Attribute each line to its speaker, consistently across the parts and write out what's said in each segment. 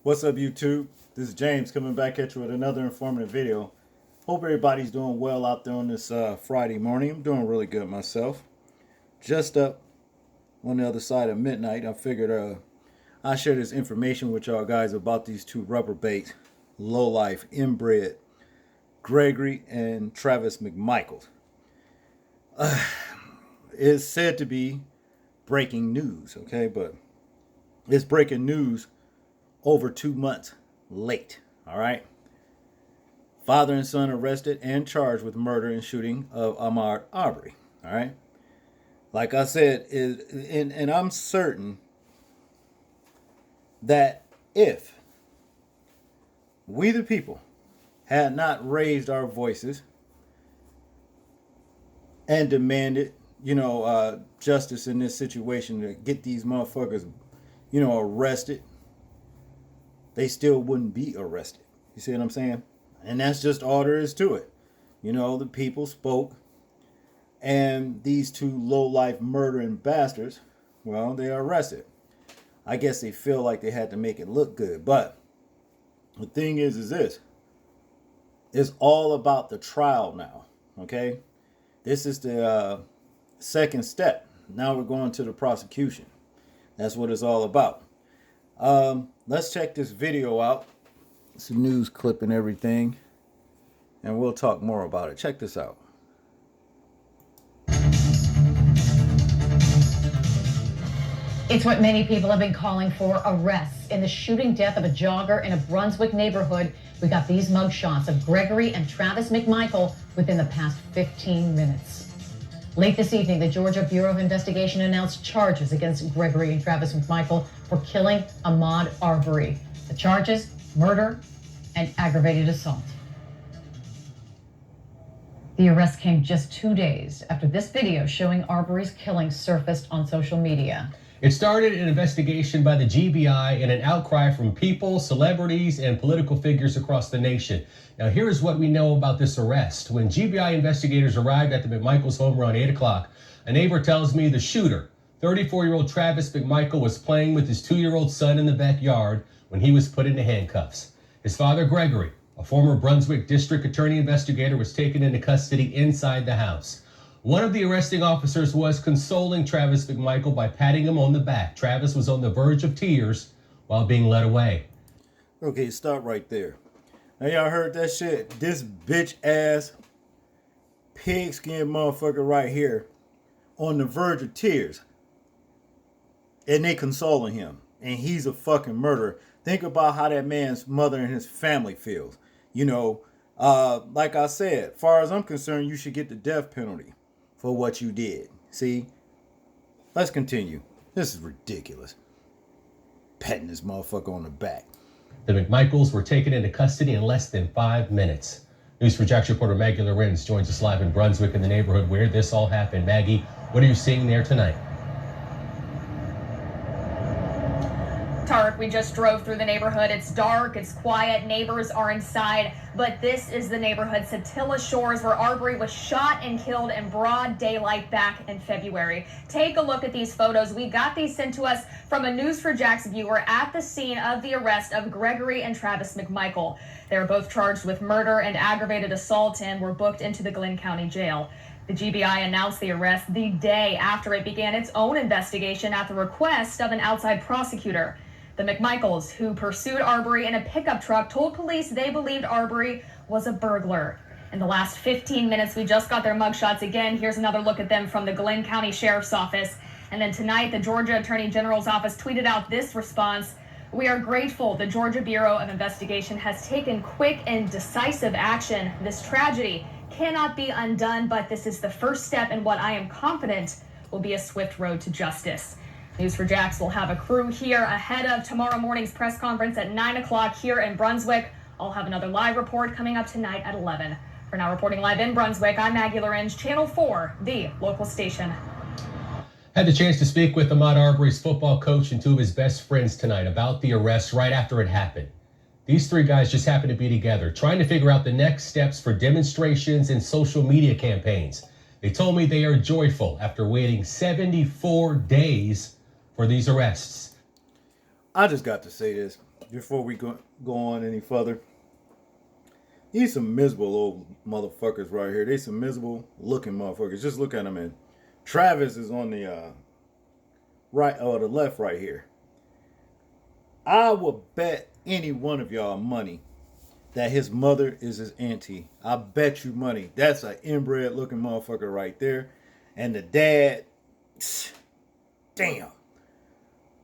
Speaker 1: What's up, YouTube? This is James coming back at you with another informative video. Hope everybody's doing well out there on this Friday morning. I'm doing really good myself. Just up on the other side of midnight, I figured I'll share this information with y'all guys about these two rubber-bait, low-life, inbred, Gregory and Travis Mcmichael. It's said to be breaking news, okay? But it's breaking news over 2 months late, all right? Father and son arrested and charged with murder and shooting of Ahmaud Arbery, all right? Like I said, and I'm certain that if we the people had not raised our voices and demanded, justice in this situation to get these motherfuckers, arrested, they still wouldn't be arrested. You see what I'm saying? And that's just all there is to it. The people spoke, and these two low-life murdering bastards, well, they are arrested. I guess they feel like they had to make it look good. But the thing is this. It's all about the trial now, okay? This is the second step. Now we're going to the prosecution. That's what it's all about. Let's check this video out. It's a news clip and everything, and we'll talk more about it. Check this out.
Speaker 2: It's what many people have been calling for: arrests. In the shooting death of a jogger in a Brunswick neighborhood, we got these mugshots of Gregory and Travis Mcmichael within the past 15 minutes. Late this evening, the Georgia Bureau of Investigation announced charges against Gregory and Travis Mcmichael for killing Ahmaud Arbery. The charges: murder and aggravated assault. The arrest came just 2 days after this video showing Arbery's killing surfaced on social media.
Speaker 3: It started an investigation by the GBI and an outcry from people, celebrities, and political figures across the nation. Now, here's what we know about this arrest. When GBI investigators arrived at the Mcmichael's home around 8 o'clock, a neighbor tells me the shooter, 34-year-old Travis Mcmichael, was playing with his 2-year-old son in the backyard when he was put into handcuffs. His father, Gregory, a former Brunswick district attorney investigator, was taken into custody inside the house. One of the arresting officers was consoling Travis Mcmichael by patting him on the back. Travis was on the verge of tears while being led away.
Speaker 1: Okay, stop right there. Now y'all heard that shit? This bitch ass pigskin motherfucker right here on the verge of tears. And they consoling him. And he's a fucking murderer. Think about how that man's mother and his family feels. Like I said, far as I'm concerned, you should get the death penalty for what you did. See? Let's continue. This is ridiculous. Patting this motherfucker on the back.
Speaker 3: The Mcmichaels were taken into custody in less than 5 minutes. News4Jax reporter Maggie Lorenz joins us live in Brunswick, in the neighborhood where this all happened. Maggie, what are you seeing there tonight?
Speaker 4: Tarek, we just drove through the neighborhood. It's dark, it's quiet, neighbors are inside, but this is the neighborhood, Satilla Shores, where Arbery was shot and killed in broad daylight back in February. Take a look at these photos. We got these sent to us from a News4Jax viewer at the scene of the arrest of Gregory and Travis Mcmichael. They were both charged with murder and aggravated assault and were booked into the Glenn County Jail. The GBI announced the arrest the day after it began its own investigation at the request of an outside prosecutor. The Mcmichaels, who pursued Arbery in a pickup truck, told police they believed Arbery was a burglar. In the last 15 minutes, we just got their mugshots again. Here's another look at them from the Glenn County Sheriff's Office. And then tonight, the Georgia Attorney General's office tweeted out this response: "We are grateful the Georgia Bureau of Investigation has taken quick and decisive action. This tragedy cannot be undone, but this is the first step in what I am confident will be a swift road to justice." News4Jax will have a crew here ahead of tomorrow morning's press conference at 9 o'clock here in Brunswick. I'll have another live report coming up tonight at 11. For now, reporting live in Brunswick, I'm Maggie Lorenz, Channel 4, the local station.
Speaker 3: Had the chance to speak with Ahmaud Arbery's football coach and two of his best friends tonight about the arrest right after it happened. These three guys just happened to be together, trying to figure out the next steps for demonstrations and social media campaigns. They told me they are joyful after waiting 74 days for these arrests.
Speaker 1: I just got to say this. before we go on any further. These some miserable old motherfuckers right here. They some miserable looking motherfuckers. Just look at them. And Travis is on the right or the left right here. I will bet any one of y'all money that his mother is his auntie. I bet you money. That's an inbred looking motherfucker right there. And the dad, damn.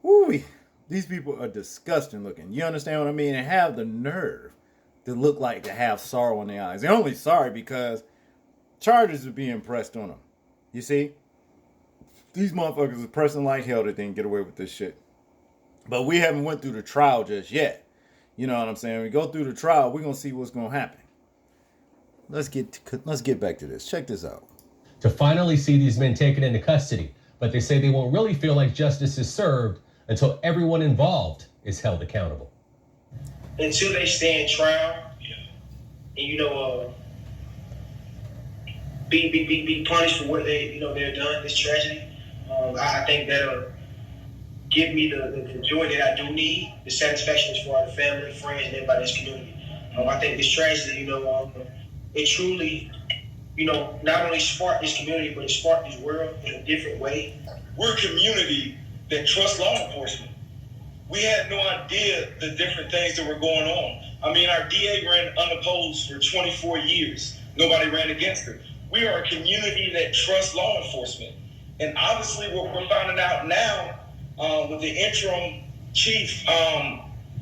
Speaker 1: Woo, these people are disgusting looking. You understand what I mean? And have the nerve to look like to have sorrow in their eyes. They're only sorry because charges are being pressed on them. You see? These motherfuckers are pressing like hell that they didn't get away with this shit. But we haven't went through the trial just yet. You know what I'm saying? When we go through the trial, we're going to see what's going to happen. Let's get back to this. Check this out.
Speaker 3: To finally see these men taken into custody, but they say they won't really feel like justice is served until everyone involved is held accountable.
Speaker 5: Until they stand trial, and be punished for what they've done, this tragedy. I think that'll give me the joy that I do need, the satisfaction for our family, friends, and everybody in this community. I think this tragedy, it truly, not only sparked this community, but it sparked this world in a different way.
Speaker 6: We're a community that trusts law enforcement. We had no idea the different things that were going on. I mean, our DA ran unopposed for 24 years. Nobody ran against her. We are a community that trusts law enforcement. And obviously what we're finding out now with the interim chief,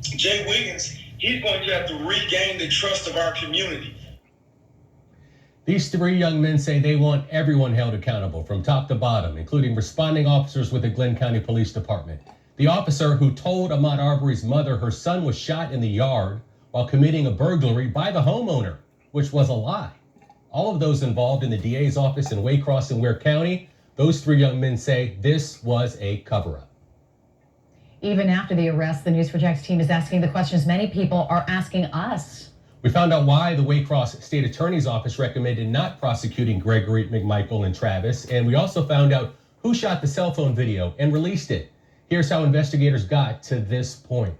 Speaker 6: Jay Wiggins, he's going to have to regain the trust of our community.
Speaker 3: These three young men say they want everyone held accountable from top to bottom, including responding officers with the Glenn County Police Department. The officer who told Ahmaud Arbery's mother her son was shot in the yard while committing a burglary by the homeowner, which was a lie. All of those involved in the DA's office in Waycross and Ware County, those three young men say this was a cover-up.
Speaker 2: Even after the arrest, the News4Jax team is asking the questions many people are asking us.
Speaker 3: We found out why the Waycross State Attorney's Office recommended not prosecuting Gregory, Mcmichael, and Travis, and we also found out who shot the cell phone video and released it. Here's how investigators got to this point.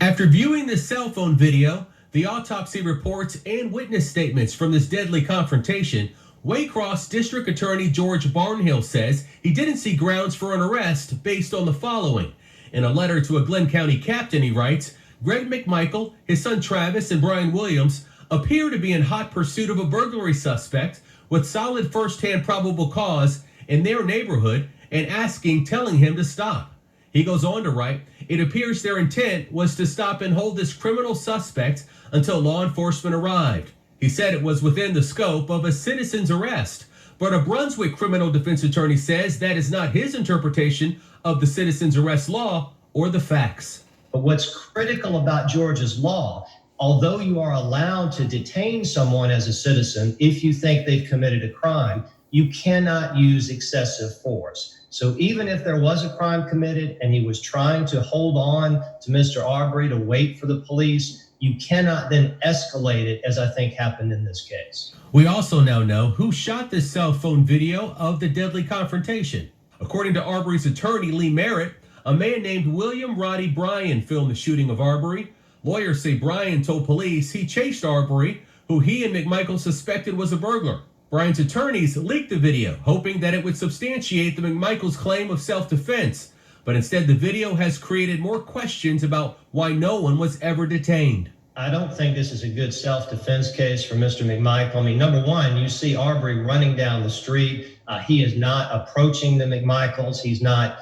Speaker 3: After viewing the cell phone video, the autopsy reports, and witness statements from this deadly confrontation, Waycross District Attorney George Barnhill says he didn't see grounds for an arrest based on the following. In a letter to a Glenn County captain, he writes, Greg Mcmichael, his son Travis, and Brian Williams appear to be in hot pursuit of a burglary suspect with solid first-hand probable cause in their neighborhood and telling him to stop. He goes on to write, it appears their intent was to stop and hold this criminal suspect until law enforcement arrived. He said it was within the scope of a citizen's arrest, but a Brunswick criminal defense attorney says that is not his interpretation of the citizen's arrest law or the facts.
Speaker 7: But what's critical about Georgia's law, although you are allowed to detain someone as a citizen if you think they've committed a crime, you cannot use excessive force. So even if there was a crime committed and he was trying to hold on to Mr. Arbery to wait for the police, you cannot then escalate it, as I think happened in this case.
Speaker 3: We also now know who shot this cell phone video of the deadly confrontation. According to Arbery's attorney, Lee Merritt, a man named William Roddy Bryan filmed the shooting of Arbery. Lawyers say Bryan told police he chased Arbery, who he and Mcmichael suspected was a burglar. Bryan's attorneys leaked the video, hoping that it would substantiate the Mcmichael's claim of self-defense. But instead, the video has created more questions about why no one was ever detained.
Speaker 7: I don't think this is a good self-defense case for Mr. Mcmichael. I mean, number one, you see Arbery running down the street. He is not approaching the Mcmichaels. He's not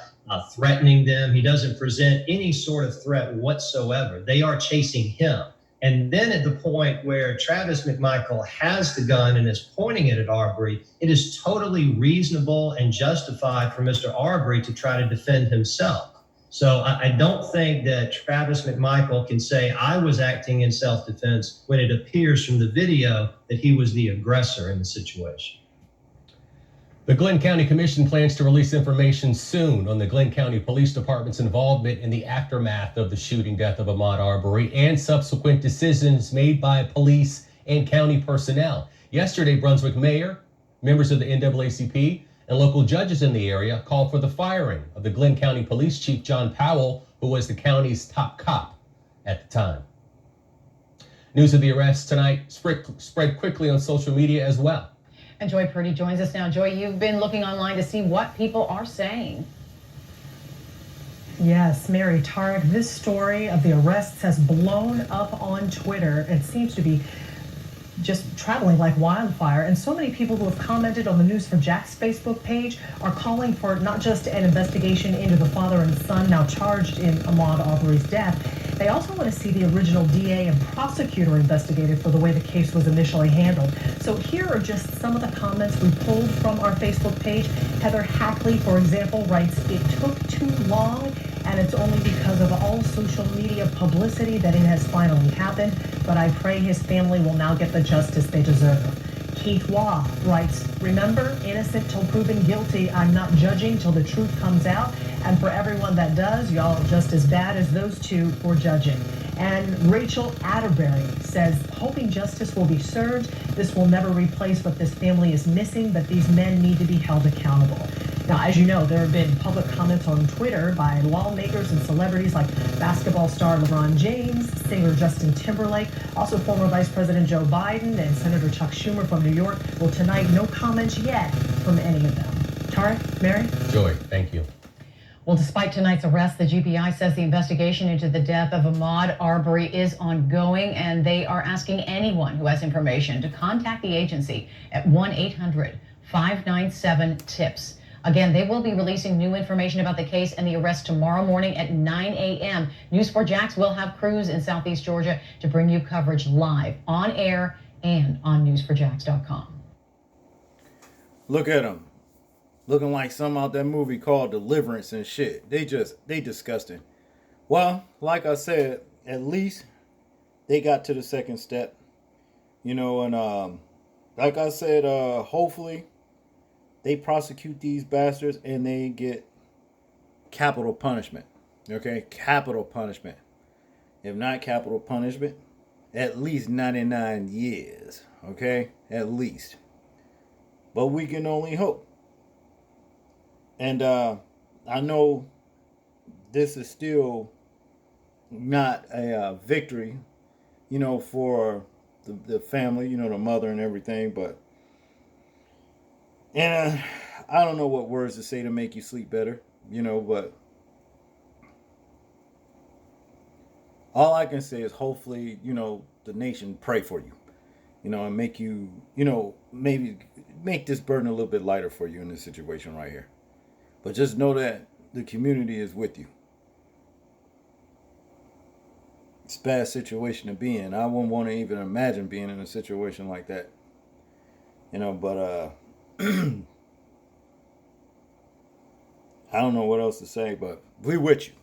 Speaker 7: threatening them. He doesn't present any sort of threat whatsoever. They are chasing him. And then at the point where Travis Mcmichael has the gun and is pointing it at Arbery, it is totally reasonable and justified for Mr. Arbery to try to defend himself. So I don't think that Travis Mcmichael can say I was acting in self-defense when it appears from the video that he was the aggressor in the situation.
Speaker 3: The Glenn County Commission plans to release information soon on the Glenn County Police Department's involvement in the aftermath of the shooting death of Ahmaud Arbery and subsequent decisions made by police and county personnel. Yesterday, Brunswick Mayor, members of the NAACP, And local judges in the area called for the firing of the Glenn County Police Chief John Powell, who was the county's top cop at the time. News of the arrest tonight spread quickly on social media as well.
Speaker 2: And Joy Purdy joins us now. Joy, you've been looking online to see what people are saying.
Speaker 8: Yes, Mary Tarek, this story of the arrests has blown up on Twitter. It seems to be just traveling like wildfire. And so many people who have commented on the News for Jack's Facebook page are calling for not just an investigation into the father and son now charged in Ahmaud Arbery's death. They also want to see the original DA and prosecutor investigated for the way the case was initially handled. So here are just some of the comments we pulled from our Facebook page. Heather Hackley, for example, writes, "It took too long, and it's only because of all social media publicity that it has finally happened, but I pray his family will now get the justice they deserve." Keith Waugh writes, "Remember, innocent till proven guilty. I'm not judging till the truth comes out. And for everyone that does, y'all just as bad as those two for judging." And Rachel Atterbury says, "Hoping justice will be served. This will never replace what this family is missing, but these men need to be held accountable." Now, as you know, there have been public comments on Twitter by lawmakers and celebrities like basketball star LeBron James, singer Justin Timberlake, also former Vice President Joe Biden and Senator Chuck Schumer from New York. Well, tonight, no comments yet from any of them. Tarek, Mary?
Speaker 3: Joy, thank you.
Speaker 2: Well, despite tonight's arrest, the GBI says the investigation into the death of Ahmaud Arbery is ongoing, and they are asking anyone who has information to contact the agency at 1-800-597-TIPS. Again, they will be releasing new information about the case and the arrest tomorrow morning at 9 a.m. News4Jax will have crews in Southeast Georgia to bring you coverage live, on air, and on news4jax.com.
Speaker 1: Look at them. Looking like some out that movie called Deliverance and shit. They disgusting. Well, like I said, at least they got to the second step. You know, and like I said, hopefully they prosecute these bastards and they get capital punishment. Okay? Capital punishment. If not capital punishment, at least 99 years. Okay? At least. But we can only hope. And I know this is still not a victory, you know, for the family, you know, the mother and everything. But, and I don't know what words to say to make you sleep better, you know, but all I can say is hopefully, you know, the nation pray for you, you know, and make you, you know, maybe make this burden a little bit lighter for you in this situation right here. But just know that the community is with you. It's a bad situation to be in. I wouldn't want to even imagine being in a situation like that. You know, but I don't know what else to say, but we with you.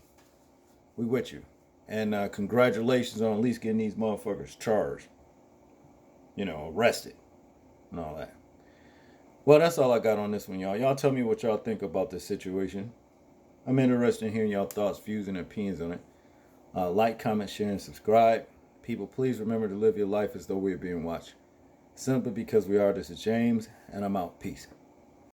Speaker 1: We with you. And congratulations on at least getting these motherfuckers charged. You know, arrested and all that. Well, that's all I got on this one, y'all. Y'all tell me what y'all think about this situation. I'm interested in hearing y'all thoughts, views, and opinions on it. Like, comment, share, and subscribe. People, please remember to live your life as though we are being watched. Simply because we are. This is James, and I'm out. Peace.